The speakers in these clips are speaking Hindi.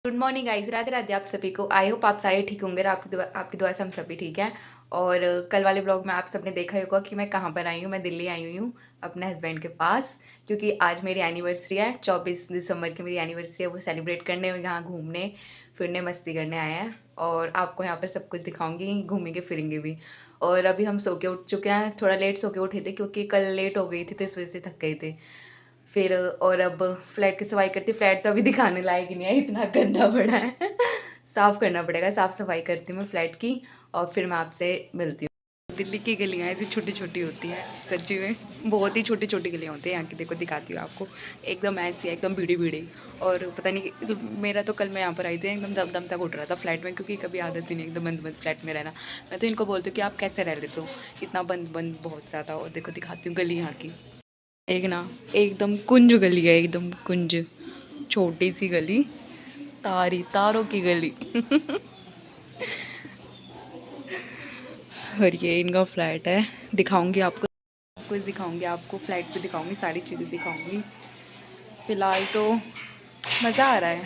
Good morning guys, Radhe Radhe आप सभी को। आई होप आप सारे ठीक होंगे और आपकी दुआ से हम सभी ठीक हैं। और कल वाले ब्लॉग में आप सबने देखा ही होगा कि मैं कहाँ पर आई हूँ। मैं दिल्ली आई हुई हूँ अपने हस्बैंड के पास, क्योंकि आज मेरी एनिवर्सरी है। 24 दिसंबर की मेरी एनिवर्सरी है, वो सेलिब्रेट करने और यहाँ घूमने फिरने मस्ती करने आए हैं। और आपको यहाँ पर सब कुछ दिखाऊंगी, घूमेंगे फिरेंगे भी। और अभी हम सो के उठ चुके हैं, थोड़ा लेट सो के उठे थे क्योंकि कल लेट हो गई थी तो इस वजह से थक गए थे। फिर और अब फ्लैट की सफाई करती। फ्लैट तो अभी दिखाने लायक ही नहीं है, इतना गंदा पड़ा है। साफ़ करना पड़ेगा। साफ़ सफाई करती हूँ मैं फ्लैट की और फिर मैं आपसे मिलती हूँ। दिल्ली की गलियाँ ऐसी छोटी छोटी होती हैं, सच्ची में बहुत ही छोटी छोटी गलियाँ होती हैं यहाँ की। देखो दिखाती हूँ आपको, एकदम ऐसी है, एकदम भीड़ी भीड़ी। और पता नहीं मेरा तो कल मैं यहाँ पर आई थी एकदम दम दम सा घुट रहा था फ्लैट में, क्योंकि कभी आदत ही नहीं एकदम बंद बंद फ्लैट में रहना। मैं तो इनको बोलती हूँ कि आप कैसे रह लेते हो इतना बंद बंद बहुत ज़्यादा। और देखो दिखाती हूँ गली यहाँ की, एक ना एकदम कुंज गली है, एकदम कुंज, छोटी सी गली, तारों की गली। और ये इनका फ्लैट है, दिखाऊंगी आपको, कुछ दिखाऊंगी आपको, फ्लैट पे दिखाऊंगी, सारी चीज़ें दिखाऊंगी। फ़िलहाल तो मज़ा आ रहा है।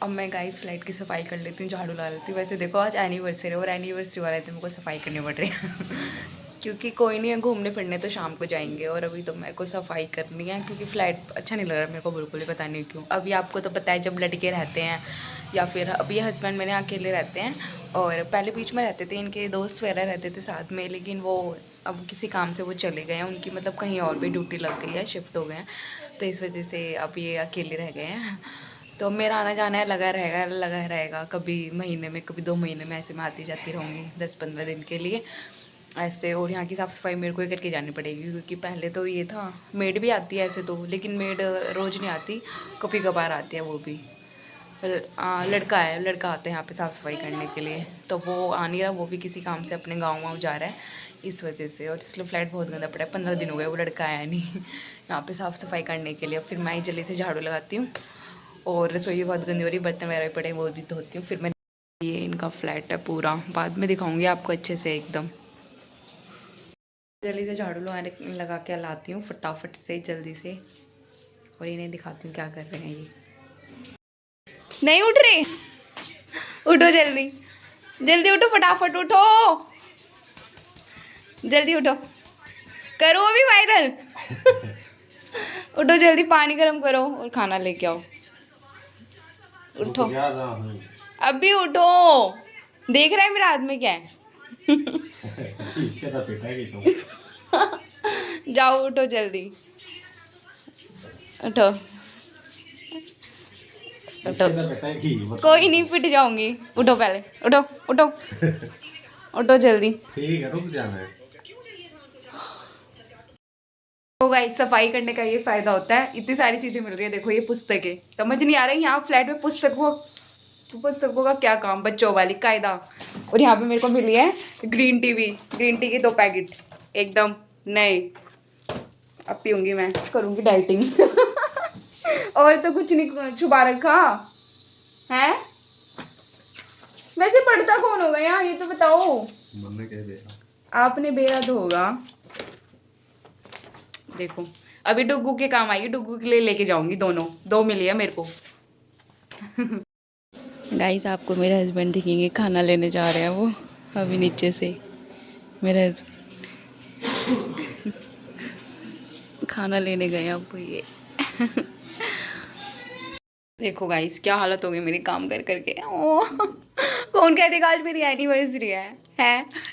अब मैं गाइस फ्लैट की सफाई कर लेती हूँ, झाड़ू लगा लेती हूँ। वैसे देखो आज एनिवर्सरी है और एनिवर्सरी वाले दिन मेरे को सफाई करनी पड़ रही है। क्योंकि कोई नहीं है, घूमने फिरने तो शाम को जाएंगे और अभी तो मेरे को सफाई करनी है क्योंकि फ्लैट अच्छा नहीं लग रहा मेरे को बिल्कुल ही, पता नहीं क्यों। अभी आपको तो पता है जब लड़के रहते हैं या फिर अभी हस्बैंड मेरे अकेले रहते हैं, और पहले बीच में रहते थे, इनके दोस्त वगैरह रहते थे साथ में, लेकिन वो अब किसी काम से वो चले गए हैं, उनकी मतलब कहीं और भी ड्यूटी लग गई है, शिफ्ट हो गए हैं, तो इस वजह से अब ये अकेले रह गए हैं। तो मेरा आना जाना है लगा रहेगा, कभी महीने में कभी 2 महीने में ऐसे मैं आती जाती रहूँगी 10-15 दिन के लिए ऐसे। और यहाँ की साफ़ सफाई मेरे को ही करके जानी पड़ेगी, क्योंकि पहले तो ये था मेड भी आती है ऐसे तो, लेकिन मेड रोज़ नहीं आती, कभी कभार आती है वो भी। लड़का आता है यहाँ पे साफ़ सफाई करने के लिए, तो वो आ नहीं रहा, वो भी किसी काम से अपने गाँव वाँव जा रहा है इस वजह से। और इसलिए फ्लैट बहुत गंदा पड़ा है, 15 दिन हो गए वो लड़का आया नहीं यहाँ पे साफ़ सफाई करने के लिए। फिर मैं ही जल्दी से झाड़ू लगाती हूँ और रसोई बहुत गंदी हो रही, बर्तन वगैरह पड़े वो भी धोती हूँ। फिर मैं, ये इनका फ्लैट है पूरा, बाद में दिखाऊंगी आपको अच्छे से एकदम। जल्दी से झाड़ू लगा के लाती हूँ फटाफट से जल्दी से, और इन्हें दिखाती हूँ क्या कर रहे हैं ये। नहीं उठ रहे, उठो जल्दी, जल्दी उठो, फटाफट उठो, जल्दी उठो, करो अभी वायरल। उठो जल्दी, पानी गर्म करो और खाना लेके आओ। उठो अभी उठो, देख रहा है मेरा हाथ में क्या है। जाओ उठो जल्दी, उठो उठो, कोई नहीं पिट जाऊंगी, उठो पहले, उठो उठो, उठो जल्दी। ठीक है, रुक जाना है। तो गाइस सफाई करने का ये फायदा होता है, इतनी सारी चीजें मिल रही है। देखो ये पुस्तकें, समझ नहीं आ रही यहाँ फ्लैट में पुस्तकों का क्या काम, बच्चों वाली कायदा। और यहाँ पे मेरे को मिली है ग्रीन टी के 2 पैकेट एकदम नए। अब पीऊंगी, मैं करूंगी डाइटिंग। और तो कुछ नहीं छुपा रखा है। वैसे पढ़ता कौन होगा यहाँ, ये तो बताओ। मम्मी कह दे, आपने बेहद होगा। देखो अभी डुग्गू के काम आएगी, डुग्गू के लिए लेके जाऊंगी, दोनों 2 मिली है मेरे को। गाइस आपको मेरे हस्बैंड दिखेंगे, खाना लेने जा रहे हैं वो अभी नीचे से। मेरे खाना लेने गए अब ये। देखो गाइस क्या हालत हो गई मेरी काम कर करके। ओ कौन कहतेगा आज मेरी एनिवर्सरी है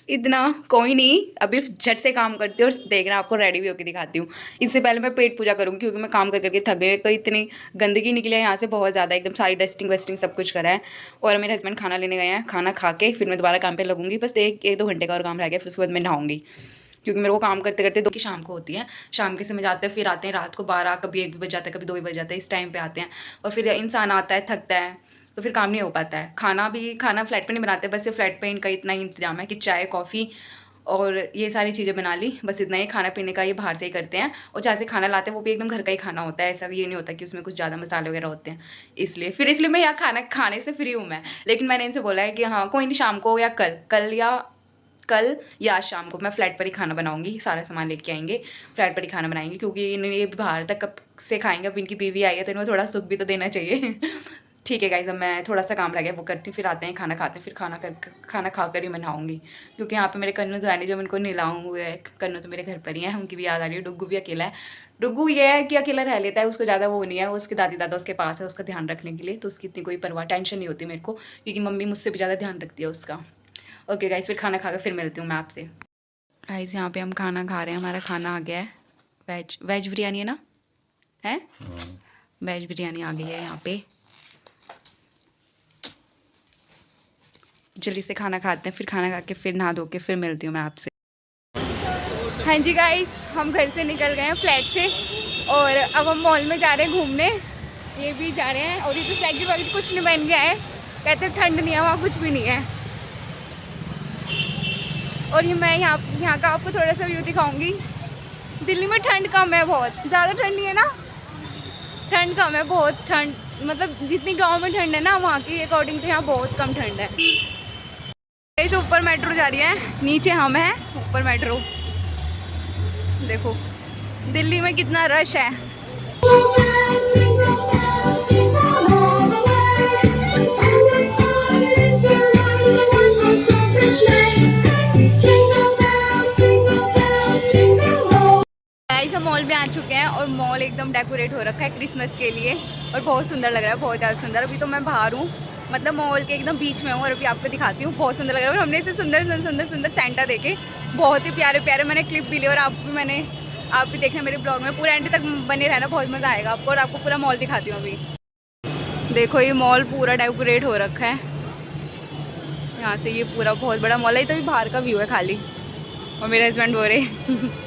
इतना। कोई नहीं, अभी झट से काम करती हूँ और देखना आपको रेडी भी होकर दिखाती हूँ। इससे पहले मैं पेट पूजा करूँगी, क्योंकि मैं काम कर करके थक गई, तो इतनी गंदगी निकली है यहाँ से बहुत ज़्यादा, एकदम सारी डस्टिंग वस्टिंग सब कुछ करा है। और मेरे हस्बैंड खाना लेने गए हैं, खाना खा के फिर मैं दोबारा काम पर लगूंगी। बस 1-2 घंटे का और काम रह गया, फिर उसके बाद मैं नहाऊंगी, क्योंकि मेरे को काम करते करते 2 की शाम को होती है। शाम के समय जाते हैं, फिर आते हैं रात को 12, कभी 1 भी बज जाता है, कभी 2 भी बज जाता है, इस टाइम पे आते हैं। और फिर इंसान आता है, थकता है, तो फिर काम नहीं हो पाता है। खाना फ्लैट पे नहीं बनाते, बस ये फ्लैट पे इनका इतना ही इंतजाम है कि चाय कॉफ़ी और ये सारी चीज़ें बना ली, बस इतना ही। खाना पीने का ये बाहर से ही करते हैं, और जहाँ से खाना लाते हैं वो भी एकदम घर का ही खाना होता है, ऐसा ये नहीं होता कि उसमें कुछ ज़्यादा मसाले वगैरह होते हैं। इसलिए मैं यहाँ खाना खाने से फ्री हूँ मैं। लेकिन मैंने इनसे बोला है कि हाँ कोई नहीं, शाम को या कल या कल या आज शाम को मैं फ्लैट पर ही खाना बनाऊंगी, सारा सामान लेके आएंगे, फ्लैट पर ही खाना बनाएंगे, क्योंकि इन्हें ये बाहर तक कब से खाएंगे। अब इनकी बीवी आई है तो इन्हें थोड़ा सुख भी तो देना चाहिए। ठीक है गाइज, अब मैं थोड़ा सा काम रह गया वो करती हूँ, फिर आते हैं खाना खाते हैं, फिर खाना खा कर ही मैं नहाऊंगी, क्योंकि यहाँ पे मेरे कन्नू तो है नहीं जब इनको नहलाऊंगे। कन्नू तो मेरे घर पर ही है, उनकी भी याद आ रही है। डुग्गू भी अकेला है। डुग्गू ये है कि अकेला रह लेता है, उसको ज़्यादा वो नहीं है, वो उसके दादी दादा उसके पास है उसका ध्यान रखने के लिए, तो उसकी इतनी कोई परवाह टेंशन नहीं होती मेरे को, क्योंकि मम्मी मुझसे भी ज़्यादा ध्यान रखती है उसका। ओके गाइज, फिर खाना खा कर फिर मिलती हूँ मैं आपसे। गाइज यहाँ पे हम खाना खा रहे हैं, हमारा खाना आ गया है। वेज बिरयानी है ना? है वेज बिरयानी आ गई है यहाँ पे। जल्दी से खाना खाते हैं, फिर खाना खा के फिर नहा धो के फिर मिलती हूँ मैं आपसे। हाँ जी गाइस, हम घर से निकल गए हैं फ्लैट से, और अब हम मॉल में जा रहे हैं घूमने। ये भी जा रहे हैं, और ये तो जैकेट वैकेट कुछ नहीं पहन के आए, कहते ठंड नहीं है वहाँ, कुछ भी नहीं है। और ये मैं यहाँ का आपको थोड़ा सा व्यू दिखाऊंगी। दिल्ली में ठंड कम है, बहुत ज़्यादा ठंड नहीं है ना, ठंड कम है, बहुत ठंड, मतलब जितनी गांव में ठंड है ना वहाँ की अकॉर्डिंग तो यहाँ बहुत कम ठंड है। इस ऊपर मेट्रो जा रही है, नीचे हम हैं, ऊपर मेट्रो। देखो दिल्ली में कितना रश है। हम मॉल में आ चुके हैं, और मॉल एकदम डेकोरेट हो रखा है क्रिसमस के लिए, और बहुत सुंदर लग रहा है, बहुत ज़्यादा सुंदर। अभी तो मैं बाहर हूँ, मतलब मॉल के एकदम बीच में हूँ, और अभी आपको दिखाती हूँ, बहुत सुंदर लग रहा है। और हमने इसे सुंदर सुंदर सुंदर सेंटा देखे, बहुत ही प्यारे प्यारे। मैंने क्लिप भी ली, और आप भी देखना मेरे ब्लॉग में, पूरा एंड तक बने रहना, बहुत मज़ा आएगा आपको। और आपको पूरा मॉल दिखाती हूँ अभी। देखो ये मॉल पूरा डेकोरेट हो रखा है, यहाँ से ये पूरा बहुत बड़ा मॉल है। ये तो भी बाहर का व्यू है खाली, और मेरे हस्बैंड बोल रहे।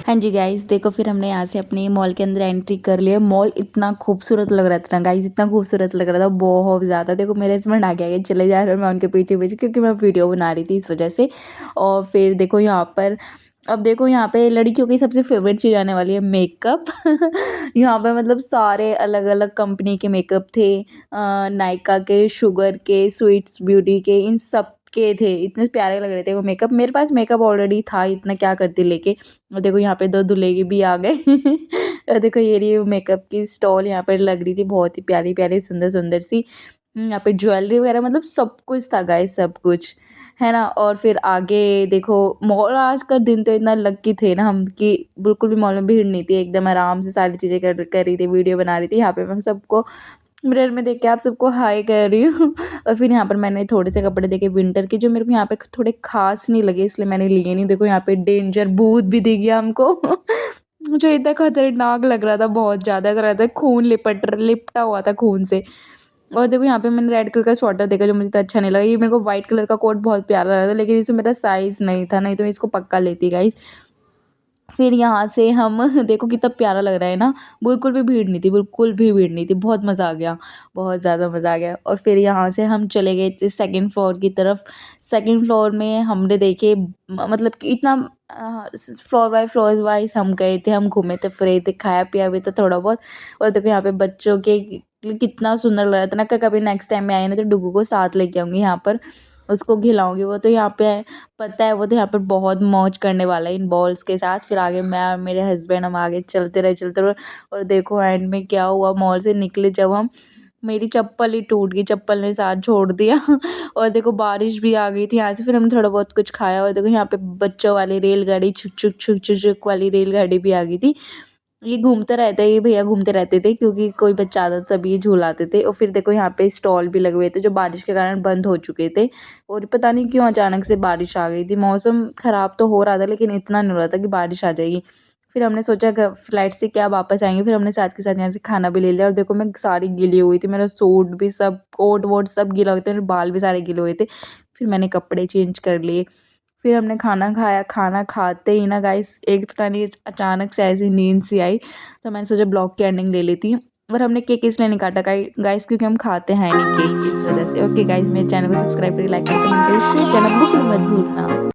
हाँ जी गाइस, देखो फिर हमने यहाँ से अपने मॉल के अंदर एंट्री कर लिया। मॉल इतना खूबसूरत लग रहा था ना गाइस, इतना खूबसूरत लग रहा था, बहुत ज़्यादा। देखो मेरे हस्बैंड आगे आगे चले जा रहे हैं, मैं उनके पीछे पीछे, क्योंकि मैं वीडियो बना रही थी इस वजह से। और फिर देखो यहाँ पर, अब देखो यहाँ पे लड़कियों की सबसे फेवरेट चीज़ आने वाली है, मेकअप। यहाँ पे मतलब सारे अलग अलग कंपनी के मेकअप थे, नायका के, शुगर के, स्वीट्स ब्यूटी के, इन सब के थे। इतने प्यारे लग रहे थे वो मेकअप। मेरे पास मेकअप ऑलरेडी था, इतना क्या करती लेके। और देखो यहाँ पे 2 दूल्हे के भी आ गए। और देखो ये रही मेकअप की स्टॉल यहाँ पर लग रही थी, बहुत ही प्यारी प्यारी सुंदर सुंदर सी। यहाँ पे ज्वेलरी वगैरह, मतलब सब कुछ था गाइस, सब कुछ है ना। और फिर आगे देखो मॉल, आज का दिन तो इतना लकी थे ना हम, कि बिल्कुल भी मॉल में भीड़ नहीं थी, एकदम आराम से सारी चीज़ें कर रही थी, वीडियो बना रही थी। यहाँ पे मैं सबको मिरर में देख के आप सबको हाय कर रही हूँ। और फिर यहाँ पर मैंने थोड़े से कपड़े देखे विंटर के, जो मेरे को यहाँ पे थोड़े खास नहीं लगे, इसलिए मैंने लिए नहीं। देखो यहाँ पे डेंजर भूत भी दिख गया हमको। जो इतना खतरनाक लग रहा था, बहुत ज़्यादा, ऐसा लग रहा था खून लिपटा हुआ था खून से। और देखो यहाँ पे मैंने रेड कलर का स्वेटर देखा, जो मुझे इतना अच्छा नहीं लगा। ये मेरे को व्हाइट कलर का कोट बहुत प्यारा लग रहा था, लेकिन इसमें मेरा साइज़ नहीं था, नहीं तो मैं इसको पक्का लेती गाइस। फिर यहाँ से हम देखो कितना प्यारा लग रहा है ना, बिल्कुल भी भीड़ नहीं थी, बिल्कुल भी भीड़ नहीं थी, बहुत मज़ा आ गया, बहुत ज़्यादा मज़ा आ गया। और फिर यहाँ से हम चले गए थे सेकंड फ्लोर की तरफ। सेकंड फ्लोर में हमने देखे, मतलब कि इतना फ्लोर बाय फ्लोर वाइज हम गए थे, हम घूमे थे, फिरे थे, खाया पिया भी था थोड़ा बहुत। और देखो यहाँ पे बच्चों के कितना सुंदर लग रहा था ना। कभी नेक्स्ट टाइम में आए ना तो डुगू को साथ लेके आऊँगी यहाँ पर, उसको खिलाऊंगी। वो तो यहाँ पे पता है, वो तो यहाँ पर बहुत मौज करने वाला है इन बॉल्स के साथ। फिर आगे मैं और मेरे हस्बैंड हम आगे चलते रहे। और देखो एंड में क्या हुआ, मॉल से निकले जब हम, मेरी चप्पल ही टूट गई, चप्पल ने साथ छोड़ दिया। और देखो बारिश भी आ गई थी यहाँ से। फिर हमने थोड़ा बहुत कुछ खाया, और देखो यहाँ पे बच्चों वाली रेलगाड़ी, छुक छुक छुक छुक छुक वाली रेलगाड़ी भी आ गई थी। ये घूमते रहते हैं, ये भैया घूमते रहते थे, क्योंकि कोई बच्चा आता था तभी ये झूलाते थे। और फिर देखो यहाँ पे स्टॉल भी लगे हुए थे, जो बारिश के कारण बंद हो चुके थे। और पता नहीं क्यों अचानक से बारिश आ गई थी। मौसम ख़राब तो हो रहा था, लेकिन इतना नहीं हो रहा था कि बारिश आ जाएगी। फिर हमने सोचा फ्लाइट से क्या वापस आएंगे, फिर हमने साथ के साथ यहाँ से खाना भी ले लिया। और देखो मैं सारी गीली हुई थी, मेरा सूट भी, सब कोट वोट सब गीला हो गया था, मेरे बाल भी सारे गीले हुए थे। फिर मैंने कपड़े चेंज कर लिए, फिर हमने खाना खाया। खाना खाते ही ना गाइस, एक पता नहीं अचानक से ऐसी नींद सी आई, तो मैंने सोचा ब्लॉग की एंडिंग ले लेती हूँ। और हमने केक इसलिए नहीं काटा गाइस, क्योंकि हम खाते हैं नहीं केक, इस वजह से। ओके गाइस, मेरे चैनल को सब्सक्राइब करिए, लाइक करिए, कमेंट करिए, शेयर करना बिल्कुल मत भूलना।